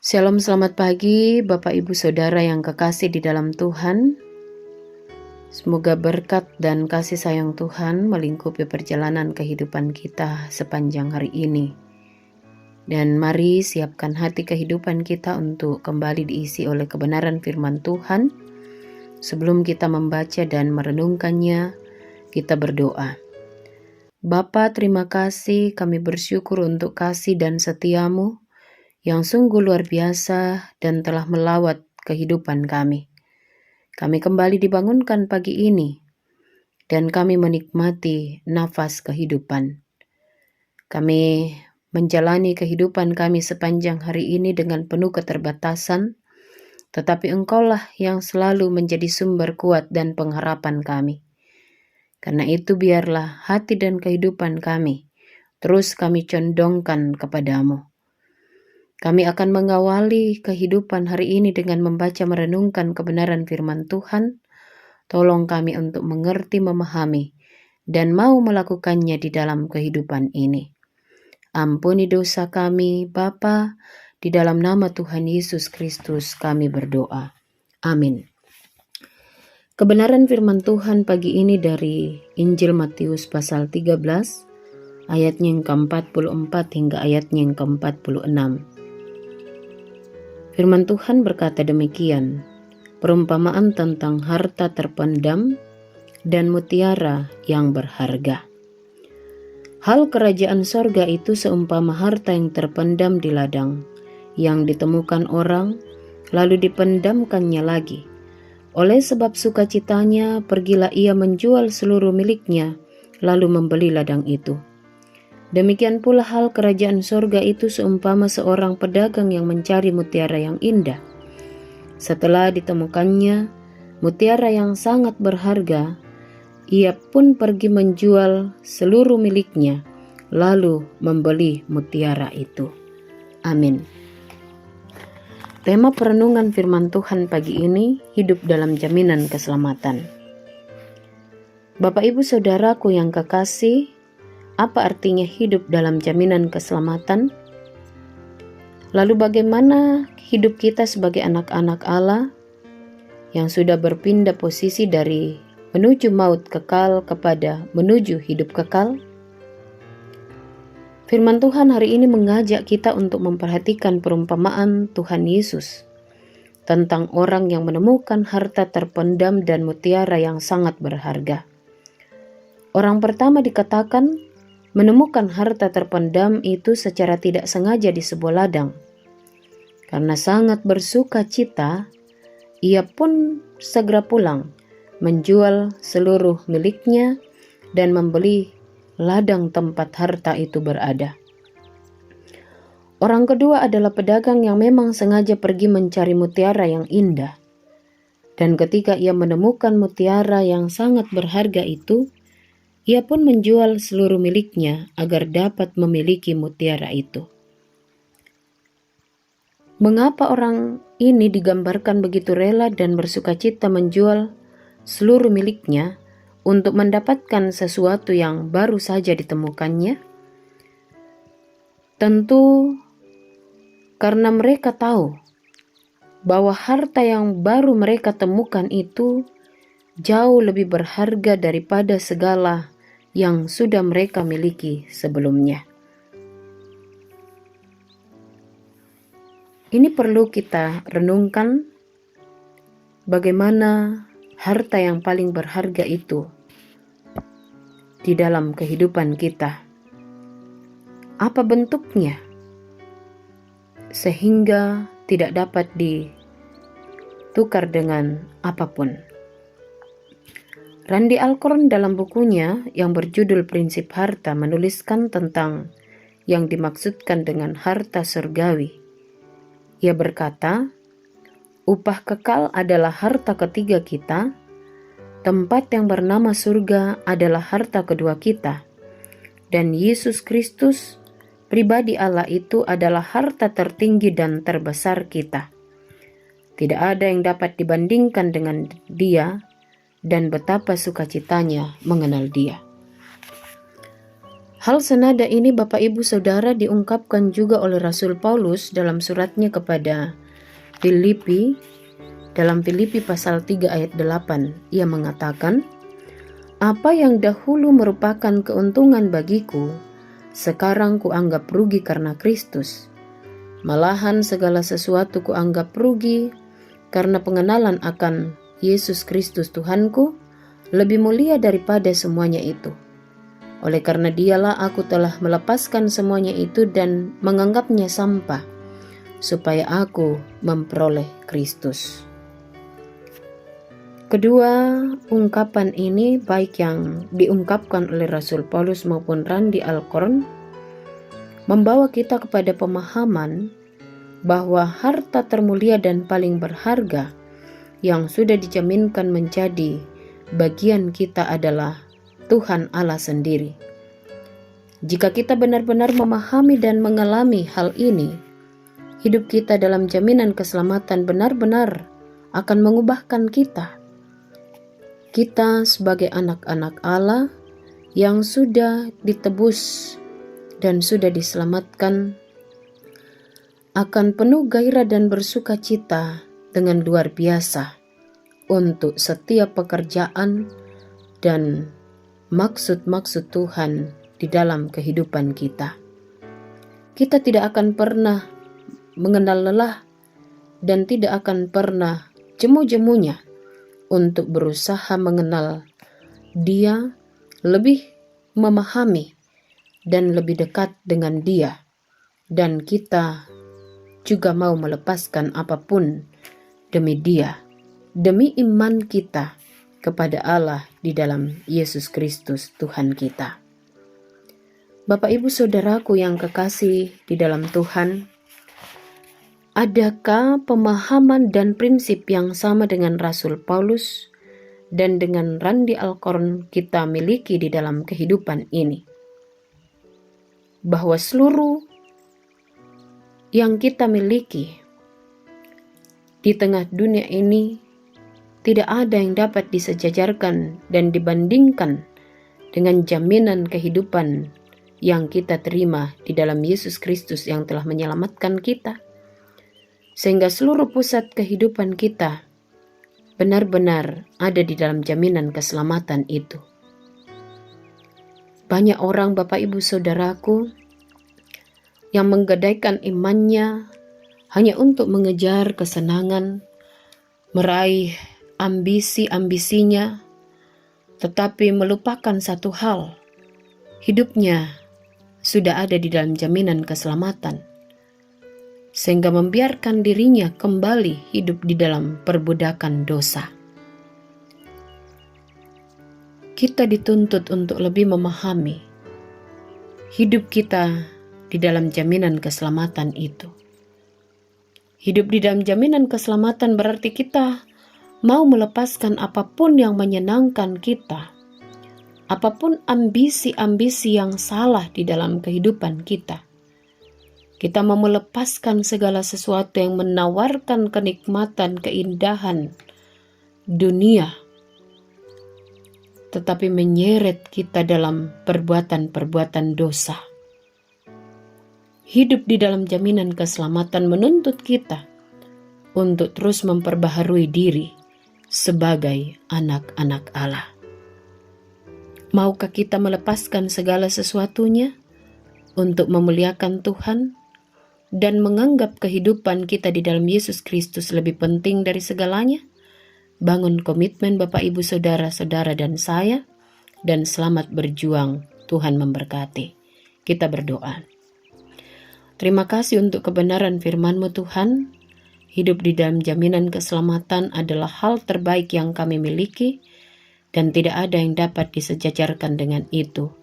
Shalom, selamat pagi Bapak Ibu Saudara yang kekasih di dalam Tuhan. Semoga berkat dan kasih sayang Tuhan melingkupi perjalanan kehidupan kita sepanjang hari ini. Dan mari siapkan hati kehidupan kita untuk kembali diisi oleh kebenaran firman Tuhan. Sebelum kita membaca dan merenungkannya, kita berdoa. Bapa, terima kasih, kami bersyukur untuk kasih dan setiamu yang sungguh luar biasa dan telah melawat kehidupan kami. Kami kembali dibangunkan pagi ini dan kami menikmati nafas kehidupan. Kami menjalani kehidupan kami sepanjang hari ini dengan penuh keterbatasan, tetapi Engkaulah yang selalu menjadi sumber kuat dan pengharapan kami. Karena itu biarlah hati dan kehidupan kami terus kami condongkan kepadamu. Kami akan mengawali kehidupan hari ini dengan membaca merenungkan kebenaran firman Tuhan. Tolong kami untuk mengerti, memahami, dan mau melakukannya di dalam kehidupan ini. Ampuni dosa kami, Bapa, di dalam nama Tuhan Yesus Kristus kami berdoa. Amin. Kebenaran firman Tuhan pagi ini dari Injil Matius pasal 13, ayatnya yang ke-44 hingga ayatnya yang ke-46. Firman Tuhan berkata demikian, perumpamaan tentang harta terpendam dan mutiara yang berharga. Hal kerajaan sorga itu seumpama harta yang terpendam di ladang, yang ditemukan orang, lalu dipendamkannya lagi. Oleh sebab sukacitanya, pergilah ia menjual seluruh miliknya, lalu membeli ladang itu. Demikian pula hal kerajaan sorga itu seumpama seorang pedagang yang mencari mutiara yang indah. Setelah ditemukannya mutiara yang sangat berharga, ia pun pergi menjual seluruh miliknya, lalu membeli mutiara itu. Amin. Tema perenungan firman Tuhan pagi ini, hidup dalam jaminan keselamatan. Bapak Ibu Saudaraku yang kekasih, apa artinya hidup dalam jaminan keselamatan? Lalu bagaimana hidup kita sebagai anak-anak Allah yang sudah berpindah posisi dari menuju maut kekal kepada menuju hidup kekal? Firman Tuhan hari ini mengajak kita untuk memperhatikan perumpamaan Tuhan Yesus tentang orang yang menemukan harta terpendam dan mutiara yang sangat berharga. Orang pertama dikatakan menemukan harta terpendam itu secara tidak sengaja di sebuah ladang. Karena sangat bersuka cita, ia pun segera pulang, menjual seluruh miliknya dan membeli ladang tempat harta itu berada. Orang kedua adalah pedagang yang memang sengaja pergi mencari mutiara yang indah. Dan ketika ia menemukan mutiara yang sangat berharga itu, ia pun menjual seluruh miliknya agar dapat memiliki mutiara itu. Mengapa orang ini digambarkan begitu rela dan bersukacita menjual seluruh miliknya untuk mendapatkan sesuatu yang baru saja ditemukannya? Tentu karena mereka tahu bahwa harta yang baru mereka temukan itu jauh lebih berharga daripada segala yang sudah mereka miliki sebelumnya. Ini perlu kita renungkan bagaimana harta yang paling berharga itu di dalam kehidupan kita. Apa bentuknya? Sehingga tidak dapat ditukar dengan apapun. Randy Alcorn dalam bukunya yang berjudul Prinsip Harta menuliskan tentang yang dimaksudkan dengan harta surgawi. Ia berkata, upah kekal adalah harta ketiga kita, tempat yang bernama surga adalah harta kedua kita, dan Yesus Kristus, pribadi Allah itu adalah harta tertinggi dan terbesar kita. Tidak ada yang dapat dibandingkan dengan Dia, dan betapa sukacitanya mengenal Dia. Hal senada ini Bapak Ibu Saudara diungkapkan juga oleh Rasul Paulus dalam suratnya kepada Filipi, dalam Filipi pasal 3 ayat 8. Ia mengatakan, "Apa yang dahulu merupakan keuntungan bagiku, sekarang kuanggap rugi karena Kristus. Malahan segala sesuatu kuanggap rugi karena pengenalan akan Yesus Kristus Tuhanku lebih mulia daripada semuanya itu. Oleh karena dialah aku telah melepaskan semuanya itu dan menganggapnya sampah, supaya aku memperoleh Kristus." Kedua ungkapan ini, baik yang diungkapkan oleh Rasul Paulus maupun Randy Alcorn, membawa kita kepada pemahaman bahwa harta termulia dan paling berharga yang sudah dijaminkan menjadi bagian kita adalah Tuhan Allah sendiri. Jika kita benar-benar memahami dan mengalami hal ini, hidup kita dalam jaminan keselamatan benar-benar akan mengubahkan kita. Kita sebagai anak-anak Allah yang sudah ditebus dan sudah diselamatkan akan penuh gairah dan bersuka cita dengan luar biasa untuk setiap pekerjaan dan maksud-maksud Tuhan di dalam kehidupan kita. Kita tidak akan pernah mengenal lelah dan tidak akan pernah jemu-jemunya untuk berusaha mengenal Dia, lebih memahami dan lebih dekat dengan Dia, dan kita juga mau melepaskan apapun demi Dia, demi iman kita kepada Allah di dalam Yesus Kristus Tuhan kita. Bapak Ibu Saudaraku yang kekasih di dalam Tuhan, adakah pemahaman dan prinsip yang sama dengan Rasul Paulus dan dengan Randy Alcorn kita miliki di dalam kehidupan ini? Bahwa seluruh yang kita miliki di tengah dunia ini tidak ada yang dapat disejajarkan dan dibandingkan dengan jaminan kehidupan yang kita terima di dalam Yesus Kristus yang telah menyelamatkan kita. Sehingga seluruh pusat kehidupan kita benar-benar ada di dalam jaminan keselamatan itu. Banyak orang Bapak Ibu Saudaraku yang menggadaikan imannya hanya untuk mengejar kesenangan, meraih ambisi-ambisinya, tetapi melupakan satu hal, hidupnya sudah ada di dalam jaminan keselamatan, sehingga membiarkan dirinya kembali hidup di dalam perbudakan dosa. Kita dituntut untuk lebih memahami hidup kita di dalam jaminan keselamatan itu. Hidup di dalam jaminan keselamatan berarti kita mau melepaskan apapun yang menyenangkan kita, apapun ambisi-ambisi yang salah di dalam kehidupan kita. Kita mau melepaskan segala sesuatu yang menawarkan kenikmatan, keindahan dunia, tetapi menyeret kita dalam perbuatan-perbuatan dosa. Hidup di dalam jaminan keselamatan menuntut kita untuk terus memperbaharui diri sebagai anak-anak Allah. Maukah kita melepaskan segala sesuatunya untuk memuliakan Tuhan dan menganggap kehidupan kita di dalam Yesus Kristus lebih penting dari segalanya? Bangun komitmen Bapak Ibu Saudara-saudara dan saya, dan selamat berjuang. Tuhan memberkati. Kita berdoa. Terima kasih untuk kebenaran firman-Mu Tuhan. Hidup di dalam jaminan keselamatan adalah hal terbaik yang kami miliki, dan tidak ada yang dapat disejajarkan dengan itu.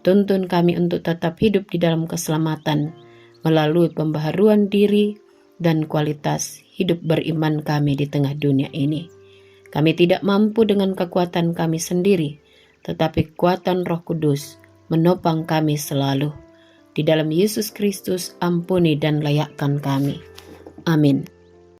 Tuntun kami untuk tetap hidup di dalam keselamatan melalui pembaharuan diri dan kualitas hidup beriman kami di tengah dunia ini. Kami tidak mampu dengan kekuatan kami sendiri, tetapi kekuatan Roh Kudus menopang kami selalu. Di dalam Yesus Kristus, ampuni dan layakkan kami. Amin.